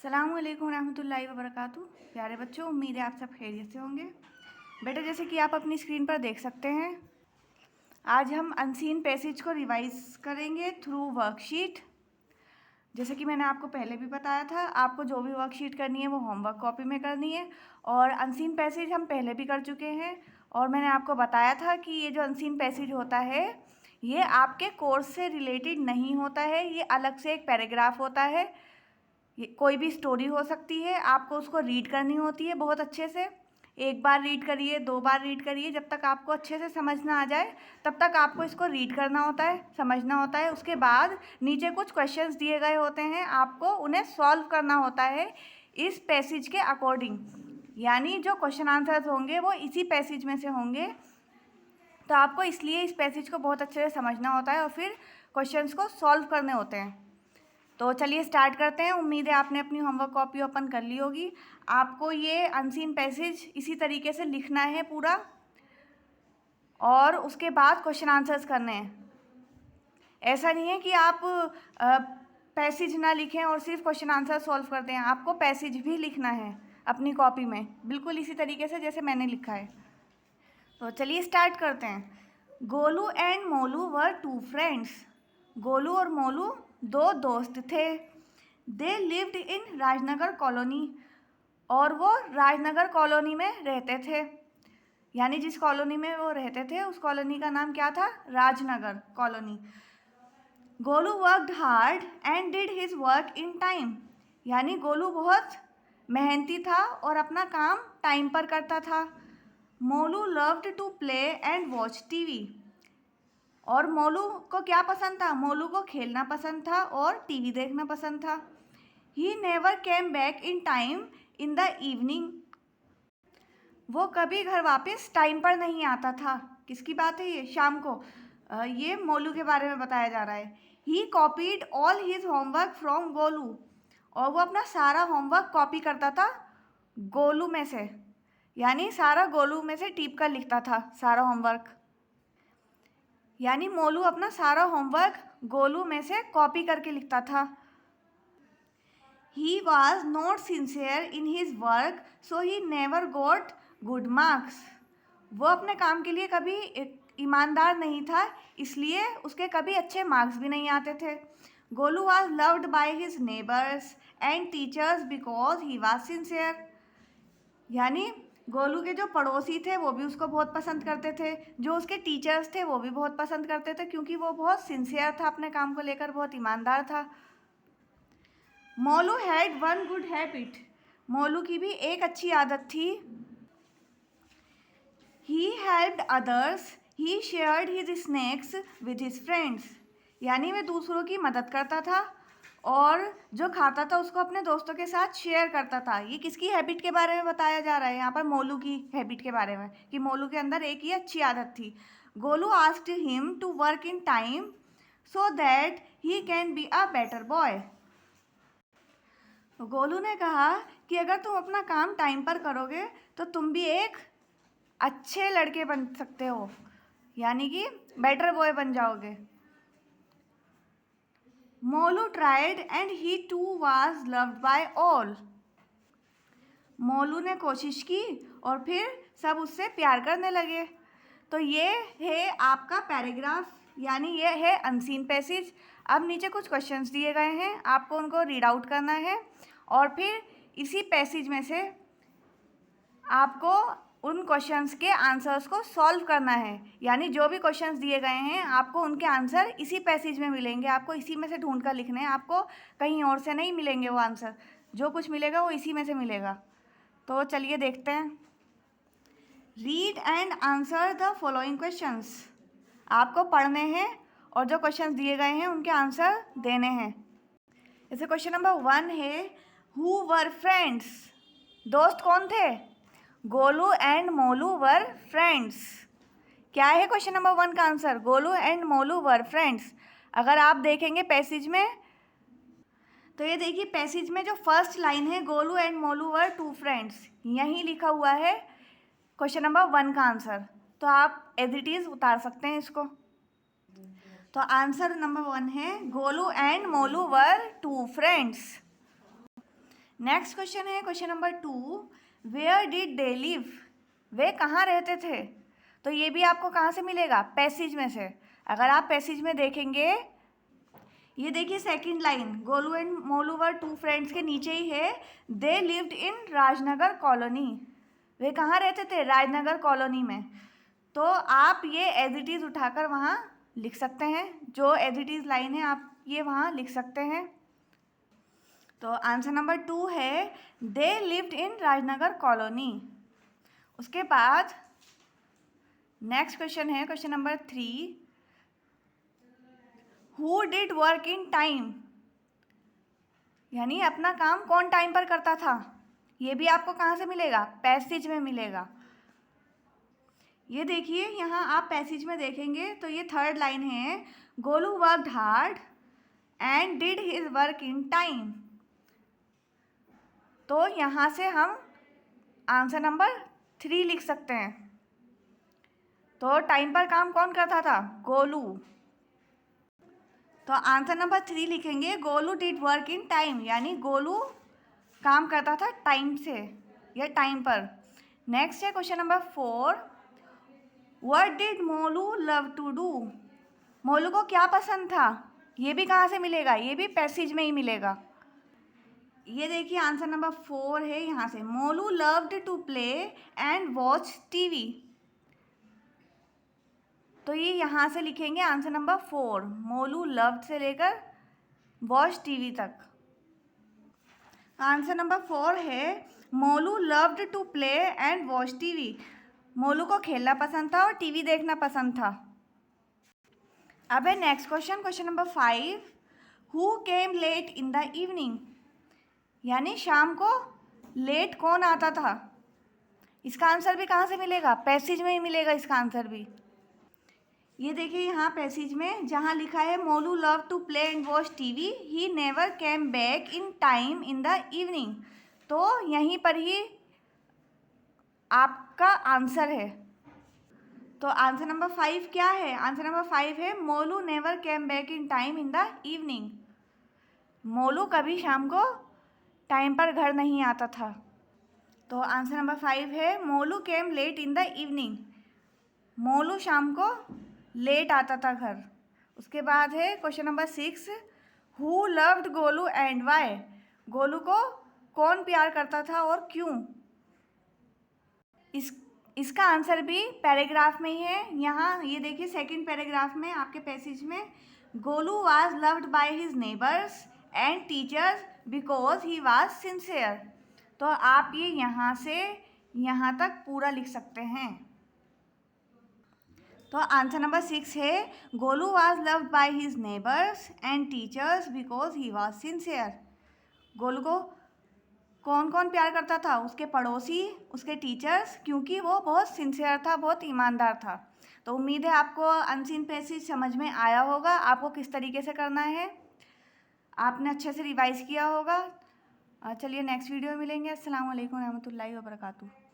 अस्सलामुअलैकुम रहमतुल्लाहि व बरकातुहू। प्यारे बच्चों, उम्मीद है आप सब खैरियत से होंगे। बेटा, जैसे कि आप अपनी स्क्रीन पर देख सकते हैं, आज हम अनसीन पैसेज को रिवाइज करेंगे थ्रू वर्कशीट। जैसे कि मैंने आपको पहले भी बताया था, आपको जो भी वर्कशीट करनी है वो होमवर्क कॉपी में करनी है। और अनसीन पैसेज हम पहले भी कर चुके हैं और मैंने आपको बताया था कि ये जो अनसीन पैसेज होता है ये आपके कोर्स से रिलेटेड नहीं होता है, ये अलग से एक पैराग्राफ होता है। ये कोई भी स्टोरी हो सकती है, आपको उसको रीड करनी होती है बहुत अच्छे से। एक बार रीड करिए, 2 बार रीड करिए, जब तक आपको अच्छे से समझ ना आ जाए तब तक आपको इसको रीड करना होता है, समझना होता है। उसके बाद नीचे कुछ क्वेश्चंस दिए गए होते हैं, आपको उन्हें सॉल्व करना होता है इस पैसेज के अकॉर्डिंग। यानी जो क्वेश्चन आंसर्स होंगे वो इसी पैसेज में से होंगे, तो आपको इसलिए इस पैसेज को बहुत अच्छे से समझना होता है और फिर क्वेश्चंस को सॉल्व करने होते हैं। तो चलिए स्टार्ट करते हैं। उम्मीद है आपने अपनी होमवर्क कॉपी ओपन कर ली होगी। आपको ये अनसीन पैसेज इसी तरीके से लिखना है पूरा और उसके बाद क्वेश्चन आंसर्स करने हैं। ऐसा नहीं है कि आप पैसेज ना लिखें और सिर्फ क्वेश्चन आंसर सॉल्व कर दें, आपको पैसेज भी लिखना है अपनी कॉपी में, बिल्कुल इसी तरीके से जैसे मैंने लिखा है। तो चलिए स्टार्ट करते हैं। Golu and Molu were two friends. Golu और मोलू दो दोस्त थे। They lived in Rajnagar colony, और वो राजनगर कॉलोनी में रहते थे। यानी जिस कॉलोनी में वो रहते थे उस कॉलोनी का नाम क्या था? Rajnagar colony. Golu worked hard and did his work in time. यानी गोलू बहुत मेहनती था और अपना काम टाइम पर करता था। Molu loved to play and watch TV. और मोलू को क्या पसंद था? मोलू को खेलना पसंद था और टीवी देखना पसंद था। ही never came back in time in the evening. वो कभी घर वापस टाइम पर नहीं आता था। किसकी बात है ये? शाम को। ये मोलू के बारे में बताया जा रहा है। He copied all his homework from Golu. और वो अपना सारा होमवर्क कॉपी करता था गोलू में से, यानी सारा गोलू में से टीप कर लिखता था सारा होमवर्क। यानी मोलू अपना सारा होमवर्क गोलू में से कॉपी करके लिखता था। He was not sincere in his work, so he never got good marks. वो अपने काम के लिए कभी ईमानदार नहीं था, इसलिए उसके कभी अच्छे मार्क्स भी नहीं आते थे। Golu was loved by his neighbors and teachers because he was sincere. यानी गोलू के जो पड़ोसी थे वो भी उसको बहुत पसंद करते थे, जो उसके टीचर्स थे वो भी बहुत पसंद करते थे, क्योंकि वो बहुत सिंसियर था, अपने काम को लेकर बहुत ईमानदार था। Molu had one good habit. Molu की भी एक अच्छी आदत थी। He helped others, he shared his snacks with his friends. यानी वह दूसरों की मदद करता था और जो खाता था उसको अपने दोस्तों के साथ शेयर करता था। ये किसकी हैबिट के बारे में बताया जा रहा है यहाँ पर? मोलू की हैबिट के बारे में, कि मोलू के अंदर एक ही अच्छी आदत थी। Golu asked him to work in time so that he can be a better boy. Golu ने कहा कि अगर तुम अपना काम टाइम पर करोगे तो तुम भी एक अच्छे लड़के बन सकते हो, यानी कि बेटर बॉय बन जाओगे। Molu tried and he too was loved by all. Molu ने कोशिश की और फिर सब उससे प्यार करने लगे। तो ये है आपका पैराग्राफ, यानी ये है अनसीन पैसेज। अब नीचे कुछ क्वेश्चंस दिए गए हैं, आपको उनको रीड आउट करना है और फिर इसी पैसेज में से आपको उन क्वेश्चंस के आंसर्स को सॉल्व करना है। यानी जो भी क्वेश्चंस दिए गए हैं आपको उनके आंसर इसी पैसेज में मिलेंगे, आपको इसी में से ढूंढ कर लिखने हैं, आपको कहीं और से नहीं मिलेंगे वो आंसर। जो कुछ मिलेगा वो इसी में से मिलेगा। तो चलिए देखते हैं। Read and answer the following questions. आपको पढ़ने हैं और जो क्वेश्चंस दिए गए हैं उनके आंसर देने हैं। जैसे क्वेश्चन नंबर 1 है, हु वर फ्रेंड्स। दोस्त कौन थे? Golu and Molu were friends. क्या है क्वेश्चन नंबर 1 का answer? Golu and Molu were friends. अगर आप देखेंगे पैसेज में तो ये देखिए, पैसेज में जो फर्स्ट लाइन है, Golu and Molu were two friends, यहीं लिखा हुआ है क्वेश्चन नंबर 1 का आंसर। तो आप एज इट इज़ उतार सकते हैं इसको। तो आंसर नंबर 1 है Golu and Molu were two friends. Next question है question number 2, where did they live, वे कहाँ रहते थे। तो ये भी आपको कहाँ से मिलेगा, पैसेज में से। अगर आप पैसेज में देखेंगे, ये देखिए second line, Golu and Molu were two friends के नीचे ही है, they lived in Rajnagar colony, वे कहाँ रहते थे, राजनगर कॉलोनी में। तो आप ये एज इट इज़ उठाकर वहाँ लिख सकते हैं, जो एज इट इज़ लाइन है आप ये वहाँ लिख सकते हैं। तो आंसर नंबर 2 है they lived in Rajnagar colony. उसके बाद नेक्स्ट क्वेश्चन है question number 3, who did work in time, यानी अपना काम कौन टाइम पर करता था। ये भी आपको कहाँ से मिलेगा, पैसेज में मिलेगा। ये देखिए यहाँ आप पैसेज में देखेंगे तो ये थर्ड लाइन है, Golu worked hard and did his work in time. तो यहाँ से हम आंसर नंबर 3 लिख सकते हैं। तो टाइम पर काम कौन करता था, गोलू। तो आंसर नंबर 3 लिखेंगे, Golu did work in time, यानी गोलू काम करता था टाइम से या टाइम पर। नेक्स्ट है question number 4, what did Molu love to do, Molu को क्या पसंद था। ये भी कहाँ से मिलेगा, ये भी पैसेज में ही मिलेगा। ये देखिए आंसर नंबर 4 है यहाँ से, Molu loved to play and watch TV. तो ये यहाँ से लिखेंगे आंसर नंबर 4, मोलू लव्ड से लेकर वॉच टीवी तक। आंसर नंबर 4 है, Molu loved to play and watch TV, Molu को खेलना पसंद था और टीवी देखना पसंद था। अब है next question, question number 5, who came late in the evening, यानी शाम को लेट कौन आता था। इसका आंसर भी कहाँ से मिलेगा, पैसेज में ही मिलेगा इसका आंसर भी। ये देखिए यहाँ पैसेज में जहाँ लिखा है Molu love to play and watch TV, he never came back in time in the evening. तो यहीं पर ही आपका आंसर है। तो आंसर नंबर 5 क्या है, आंसर नंबर 5 है, Molu never came back in time in the evening, Molu कभी शाम को टाइम पर घर नहीं आता था। तो आंसर नंबर 5 है, Molu came late in the evening, Molu शाम को लेट आता था घर। उसके बाद है question number 6, who loved Golu and why, Golu को कौन प्यार करता था और क्यों। इसका आंसर भी पैराग्राफ में ही है। यहाँ ये देखिए सेकंड पैराग्राफ में आपके पैसेज में, Golu was loved by his neighbours and teachers because he was sincere. तो आप ये यहाँ से यहाँ तक पूरा लिख सकते हैं। तो आंसर नंबर 6 है, Golu was loved by his neighbours and teachers because he was sincere. Golu को कौन कौन प्यार करता था, उसके पड़ोसी, उसके टीचर्स, क्योंकि वो बहुत सिंसियर था, बहुत ईमानदार था। तो उम्मीद है आपको अनसीन पैसेज समझ में आया होगा, आपको किस तरीके से करना है, आपने अच्छे से रिवाइज किया होगा। चलिए नेक्स्ट वीडियो में मिलेंगे। अस्सलाम वालेकुम रहमतुल्लाहि व बरकातुहू।